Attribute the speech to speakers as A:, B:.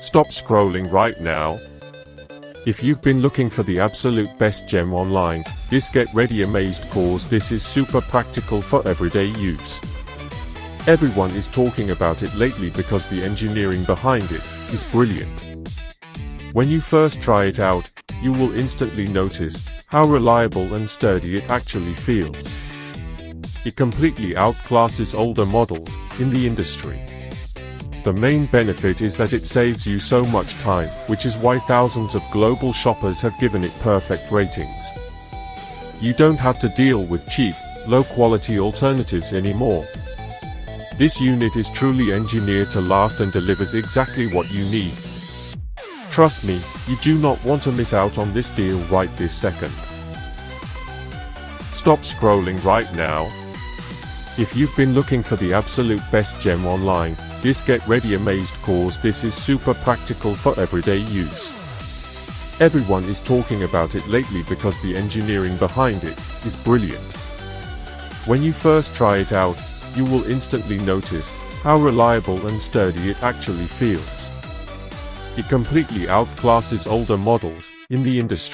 A: Stop scrolling right now. If you've been looking for the absolute best gem online, get ready amazed cause this is super practical for everyday use. Everyone is talking about it lately because the engineering behind it is brilliant. When you first try it out, you will instantly notice how reliable and sturdy it actually feels. It completely outclasses older models in the industry. The main benefit is that it saves you so much time, which is why thousands of global shoppers have given it perfect ratings. You don't have to deal with cheap, low-quality alternatives anymore. This unit is truly engineered to last and delivers exactly what you need. Trust me, you do not want to miss out on this deal right this second. Stop scrolling right now. If you've been looking for the absolute best gem online, get ready amazed cause this is super practical for everyday use. Everyone is talking about it lately because the engineering behind it is brilliant. When you first try it out, you will instantly notice how reliable and sturdy it actually feels. It completely outclasses older models in the industry.